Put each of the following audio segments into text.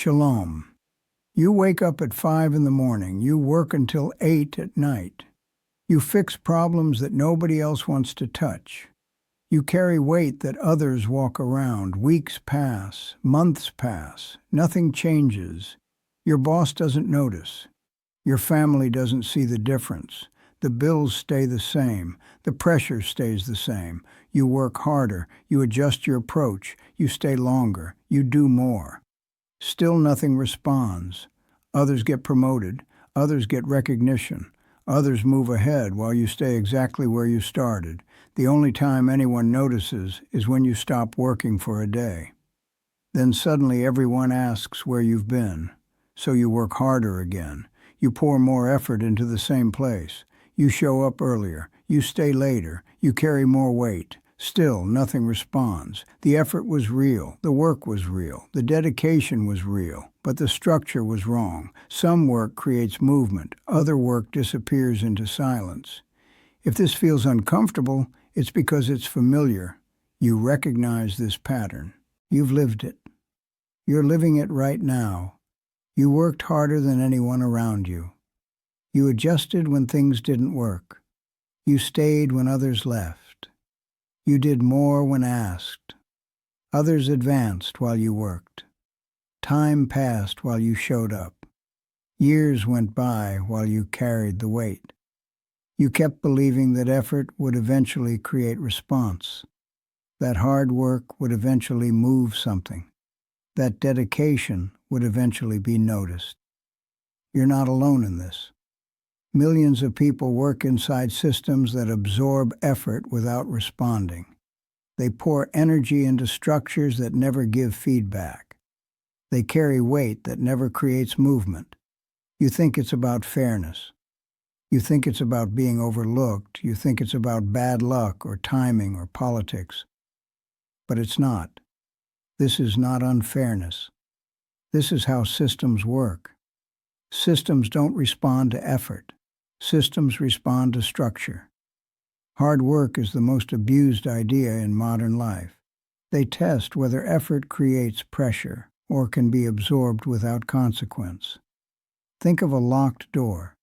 Shalom. You wake up at 5 in the morning. You work until 8 at night. You fix problems that nobody else wants to touch. You carry weight that others walk around. Weeks pass, months pass, nothing changes. Your boss doesn't notice. Your family doesn't see the difference. The bills stay the same. The pressure stays the same. You work harder. You adjust your approach. You stay longer. You do more. Still nothing responds. Others get promoted. Others get recognition. Others move ahead while you stay exactly where you started. The only time anyone notices is when you stop working for a day. Then suddenly everyone asks where you've been. So you work harder again. You pour more effort into the same place. You show up earlier. You stay later. You carry more weight. Still, nothing responds. The effort was real. The work was real. The dedication was real. But the structure was wrong. Some work creates movement. Other work disappears into silence. If this feels uncomfortable, it's because it's familiar. You recognize this pattern. You've lived it. You're living it right now. You worked harder than anyone around you. You adjusted when things didn't work. You stayed when others left. You did more when asked. Others advanced while you worked. Time passed while you showed up. Years went by while you carried the weight. You kept believing that effort would eventually create response, that hard work would eventually move something, that dedication would eventually be noticed. You're not alone in this. Millions of people work inside systems that absorb effort without responding. They pour energy into structures that never give feedback. They carry weight that never creates movement. You think it's about fairness. You think it's about being overlooked. You think it's about bad luck or timing or politics. But it's not. This is not unfairness. This is how systems work. Systems don't respond to effort. Systems respond to structure. Hard work is the most abused idea in modern life. They test whether effort creates pressure or can be absorbed without consequence. Think of a locked door.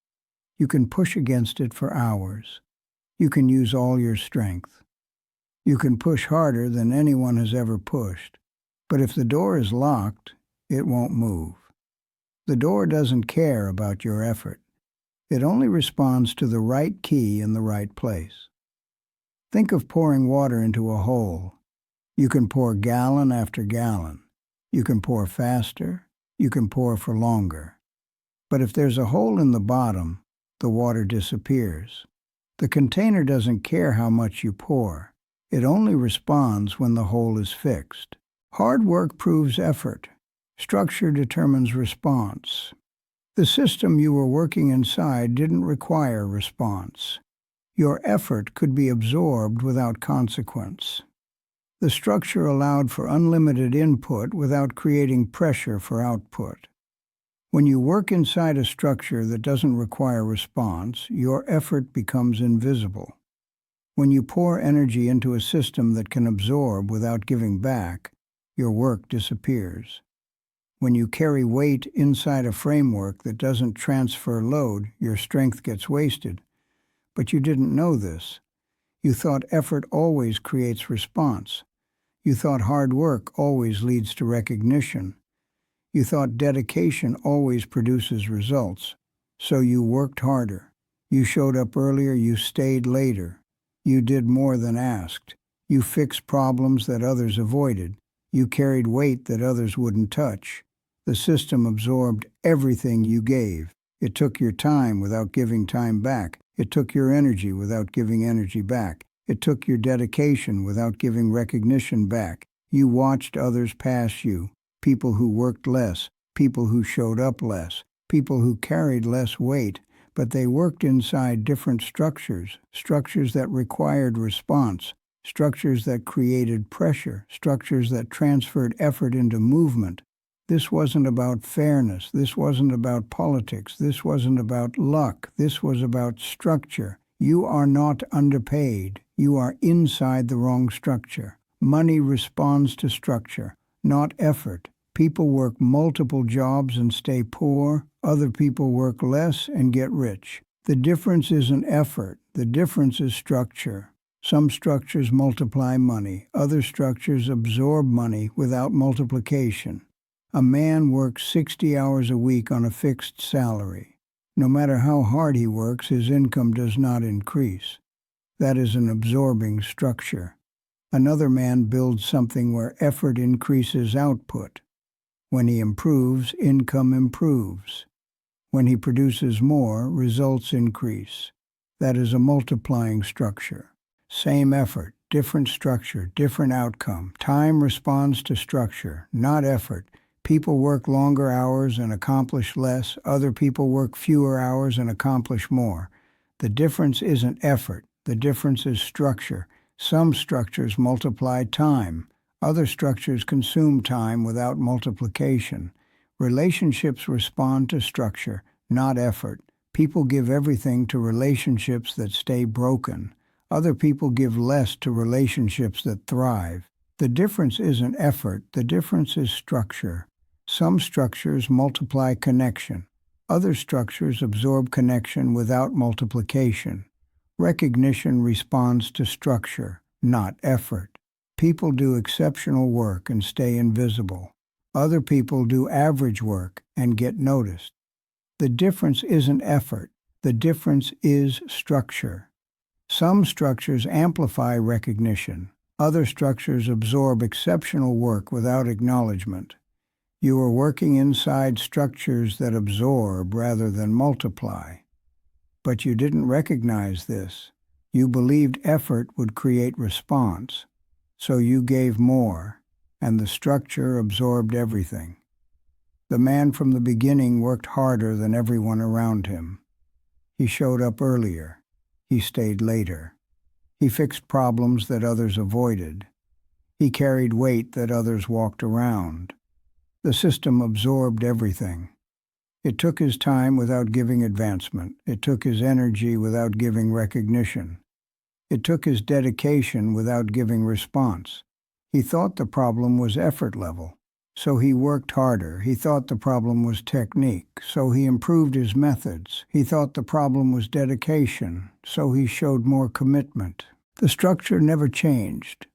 You can push against it for hours. You can use all your strength. You can push harder than anyone has ever pushed. But if the door is locked, it won't move. The door doesn't care about your effort. It only responds to the right key in the right place. Think of pouring water into a hole. You can pour gallon after gallon. You can pour faster. You can pour for longer. But if there's a hole in the bottom, the water disappears. The container doesn't care how much you pour. It only responds when the hole is fixed. Hard work proves effort. Structure determines response. The system you were working inside didn't require response. Your effort could be absorbed without consequence. The structure allowed for unlimited input without creating pressure for output. When you work inside a structure that doesn't require response, your effort becomes invisible. When you pour energy into a system that can absorb without giving back, your work disappears. When you carry weight inside a framework that doesn't transfer load, your strength gets wasted. But you didn't know this. You thought effort always creates response. You thought hard work always leads to recognition. You thought dedication always produces results. So you worked harder. You showed up earlier. You stayed later. You did more than asked. You fixed problems that others avoided. You carried weight that others wouldn't touch. The system absorbed everything you gave. It took your time without giving time back. It took your energy without giving energy back. It took your dedication without giving recognition back. You watched others pass you, people who worked less, people who showed up less, people who carried less weight, but they worked inside different structures, structures that required response, structures that created pressure, structures that transferred effort into movement. This wasn't about fairness. This wasn't about politics. This wasn't about luck. This was about structure. You are not underpaid. You are inside the wrong structure. Money responds to structure, not effort. People work multiple jobs and stay poor. Other people work less and get rich. The difference isn't effort. The difference is structure. Some structures multiply money. Other structures absorb money without multiplication. A man works 60 hours a week on a fixed salary. No matter how hard he works, his income does not increase. That is an absorbing structure. Another man builds something where effort increases output. When he improves, income improves. When he produces more, results increase. That is a multiplying structure. Same effort, different structure, different outcome. Time responds to structure, not effort. People work longer hours and accomplish less. Other people work fewer hours and accomplish more. The difference isn't effort. The difference is structure. Some structures multiply time. Other structures consume time without multiplication. Relationships respond to structure, not effort. People give everything to relationships that stay broken. Other people give less to relationships that thrive. The difference isn't effort. The difference is structure. Some structures multiply connection. Other structures absorb connection without multiplication. Recognition responds to structure, not effort. People do exceptional work and stay invisible. Other people do average work and get noticed. The difference isn't effort. The difference is structure. Some structures amplify recognition. Other structures absorb exceptional work without acknowledgement. You are working inside structures that absorb rather than multiply. But you didn't recognize this. You believed effort would create response. So you gave more, and the structure absorbed everything. The man from the beginning worked harder than everyone around him. He showed up earlier. He stayed later. He fixed problems that others avoided. He carried weight that others walked around. The system absorbed everything. It took his time without giving advancement. It took his energy without giving recognition. It took his dedication without giving response. He thought the problem was effort level, so he worked harder. He thought the problem was technique, so he improved his methods. He thought the problem was dedication, so he showed more commitment. The structure never changed.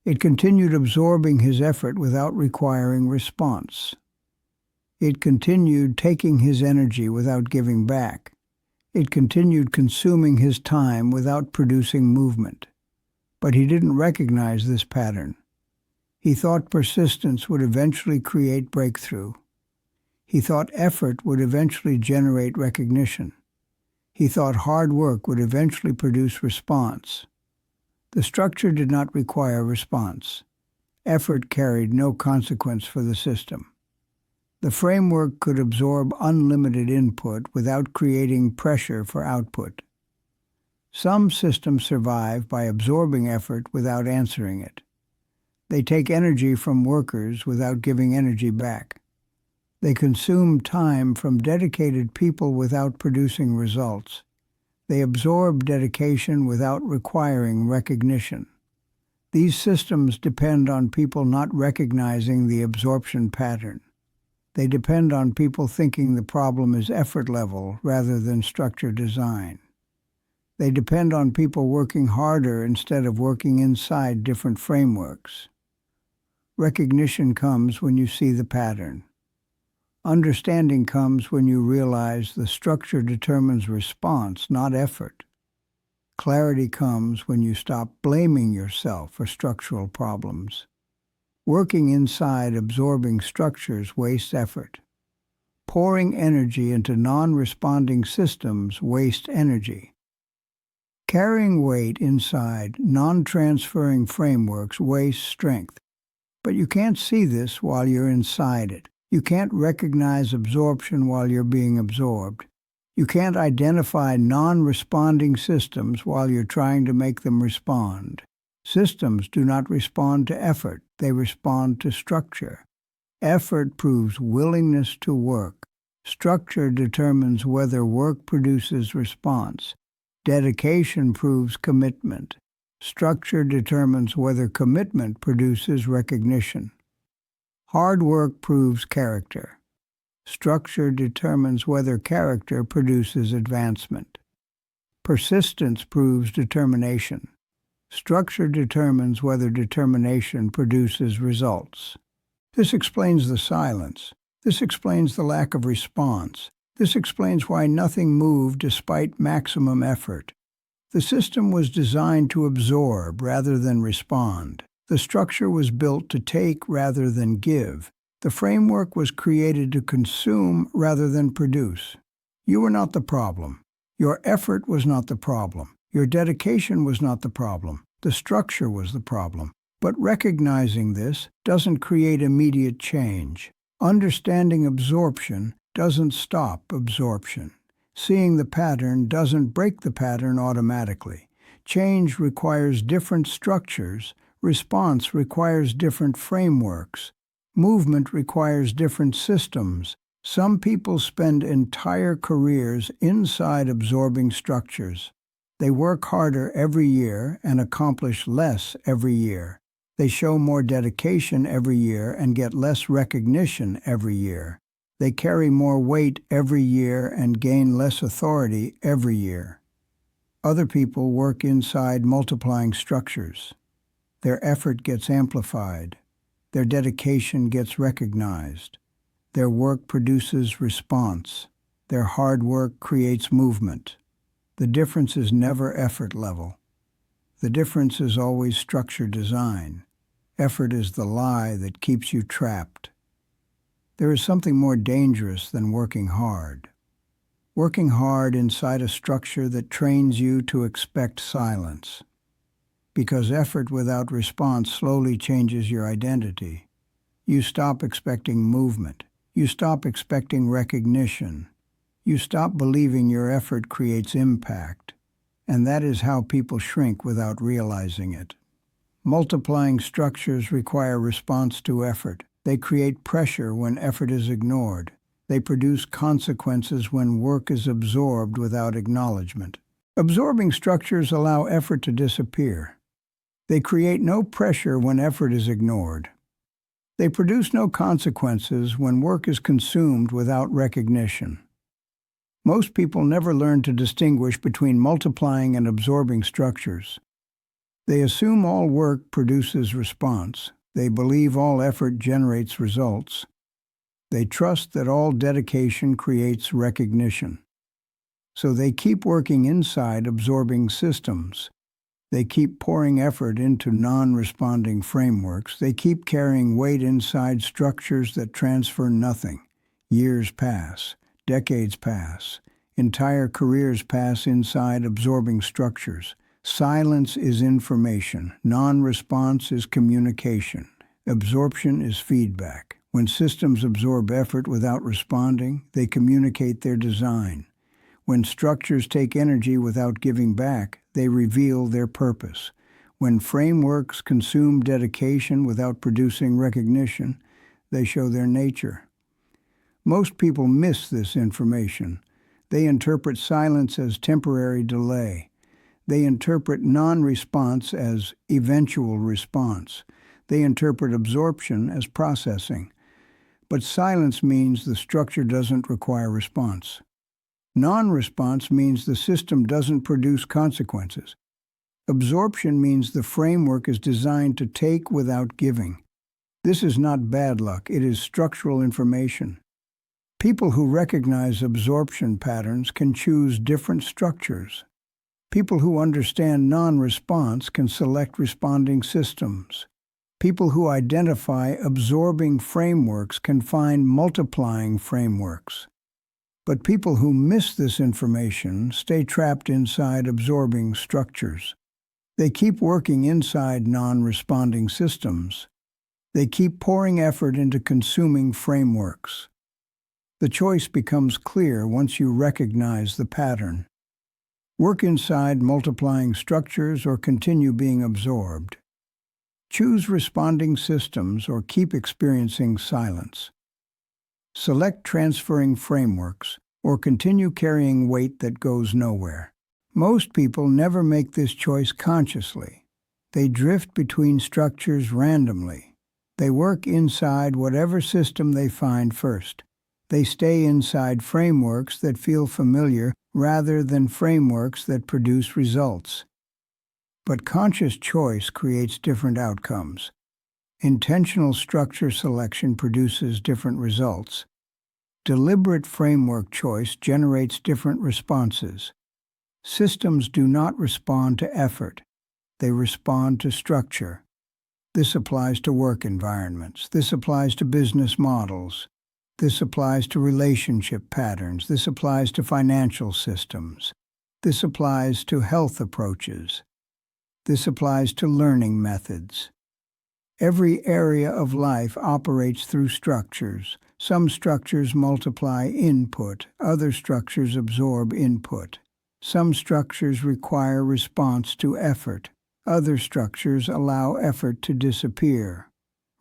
It continued absorbing his effort without requiring response. It continued taking his energy without giving back. It continued consuming his time without producing movement. But he didn't recognize this pattern. He thought persistence would eventually create breakthrough. He thought effort would eventually generate recognition. He thought hard work would eventually produce response. The structure did not require response. Effort carried no consequence for the system. The framework could absorb unlimited input without creating pressure for output. Some systems survive by absorbing effort without answering it. They take energy from workers without giving energy back. They consume time from dedicated people without producing results. They absorb dedication without requiring recognition. These systems depend on people not recognizing the absorption pattern. They depend on people thinking the problem is effort level rather than structure design. They depend on people working harder instead of working inside different frameworks. Recognition comes when you see the pattern. Understanding comes when you realize the structure determines response, not effort. Clarity comes when you stop blaming yourself for structural problems. Working inside absorbing structures wastes effort. Pouring energy into non-responding systems wastes energy. Carrying weight inside non-transferring frameworks wastes strength. But you can't see this while you're inside it. You can't recognize absorption while you're being absorbed. You can't identify non-responding systems while you're trying to make them respond. Systems do not respond to effort. They respond to structure. Effort proves willingness to work. Structure determines whether work produces response. Dedication proves commitment. Structure determines whether commitment produces recognition. Hard work proves character. Structure determines whether character produces advancement. Persistence proves determination. Structure determines whether determination produces results. This explains the silence. This explains the lack of response. This explains why nothing moved despite maximum effort. The system was designed to absorb rather than respond. The structure was built to take rather than give. The framework was created to consume rather than produce. You were not the problem. Your effort was not the problem. Your dedication was not the problem. The structure was the problem. But recognizing this doesn't create immediate change. Understanding absorption doesn't stop absorption. Seeing the pattern doesn't break the pattern automatically. Change requires different structures. Response requires different frameworks. Movement requires different systems. Some people spend entire careers inside absorbing structures. They work harder every year and accomplish less every year. They show more dedication every year and get less recognition every year. They carry more weight every year and gain less authority every year. Other people work inside multiplying structures. Their effort gets amplified. Their dedication gets recognized. Their work produces response. Their hard work creates movement. The difference is never effort level. The difference is always structure design. Effort is the lie that keeps you trapped. There is something more dangerous than working hard. Working hard inside a structure that trains you to expect silence. Because effort without response slowly changes your identity. You stop expecting movement. You stop expecting recognition. You stop believing your effort creates impact. And that is how people shrink without realizing it. Multiplying structures require response to effort. They create pressure when effort is ignored. They produce consequences when work is absorbed without acknowledgement. Absorbing structures allow effort to disappear. They create no pressure when effort is ignored. They produce no consequences when work is consumed without recognition. Most people never learn to distinguish between multiplying and absorbing structures. They assume all work produces response. They believe all effort generates results. They trust that all dedication creates recognition. So they keep working inside absorbing systems. They keep pouring effort into non-responding frameworks. They keep carrying weight inside structures that transfer nothing. Years pass. Decades pass. Entire careers pass inside absorbing structures. Silence is information. Non-response is communication. Absorption is feedback. When systems absorb effort without responding, they communicate their design. When structures take energy without giving back, they reveal their purpose. When frameworks consume dedication without producing recognition, they show their nature. Most people miss this information. They interpret silence as temporary delay. They interpret non-response as eventual response. They interpret absorption as processing. But silence means the structure doesn't require response. Non-response means the system doesn't produce consequences. Absorption means the framework is designed to take without giving. This is not bad luck, it is structural information. People who recognize absorption patterns can choose different structures. People who understand non-response can select responding systems. People who identify absorbing frameworks can find multiplying frameworks. But people who miss this information stay trapped inside absorbing structures. They keep working inside non-responding systems. They keep pouring effort into consuming frameworks. The choice becomes clear once you recognize the pattern. Work inside multiplying structures or continue being absorbed. Choose responding systems or keep experiencing silence. Select transferring frameworks or continue carrying weight that goes nowhere. Most people never make this choice consciously. They drift between structures randomly. They work inside whatever system they find first. They stay inside frameworks that feel familiar rather than frameworks that produce results. But conscious choice creates different outcomes. Intentional structure selection produces different results. Deliberate framework choice generates different responses. Systems do not respond to effort. They respond to structure. This applies to work environments. This applies to business models. This applies to relationship patterns. This applies to financial systems. This applies to health approaches. This applies to learning methods. Every area of life operates through structures. Some structures multiply input. Other structures absorb input. Some structures require response to effort. Other structures allow effort to disappear.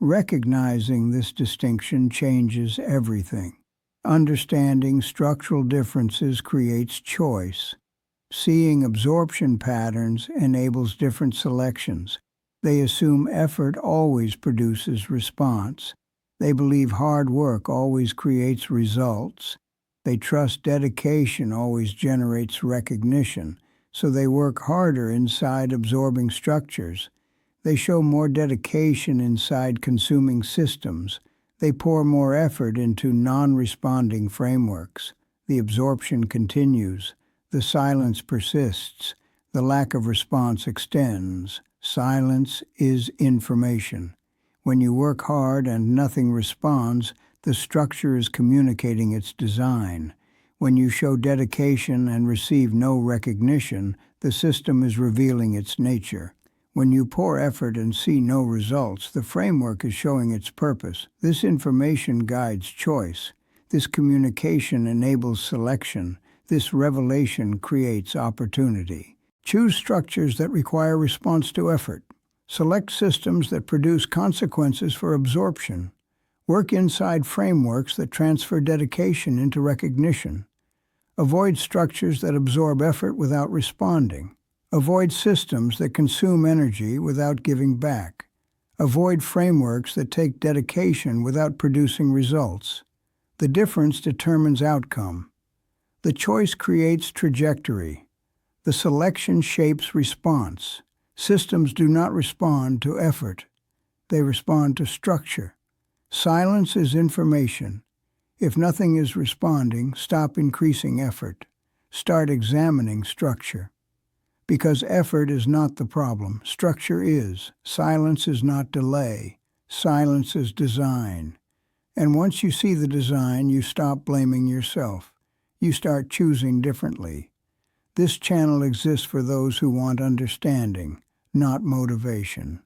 Recognizing this distinction changes everything. Understanding structural differences creates choice. Seeing absorption patterns enables different selections. They assume effort always produces response. They believe hard work always creates results. They trust dedication always generates recognition, so they work harder inside absorbing structures. They show more dedication inside consuming systems. They pour more effort into non-responding frameworks. The absorption continues. The silence persists. The lack of response extends. Silence is information. When you work hard and nothing responds, the structure is communicating its design. When you show dedication and receive no recognition, the system is revealing its nature. When you pour effort and see no results, the framework is showing its purpose. This information guides choice. This communication enables selection. This revelation creates opportunity. Choose structures that require response to effort. Select systems that produce consequences for absorption. Work inside frameworks that transfer dedication into recognition. Avoid structures that absorb effort without responding. Avoid systems that consume energy without giving back. Avoid frameworks that take dedication without producing results. The difference determines outcome. The choice creates trajectory. The selection shapes response. Systems do not respond to effort. They respond to structure. Silence is information. If nothing is responding, stop increasing effort. Start examining structure. Because effort is not the problem, structure is. Silence is not delay. Silence is design. And once you see the design, you stop blaming yourself. You start choosing differently. This channel exists for those who want understanding, not motivation.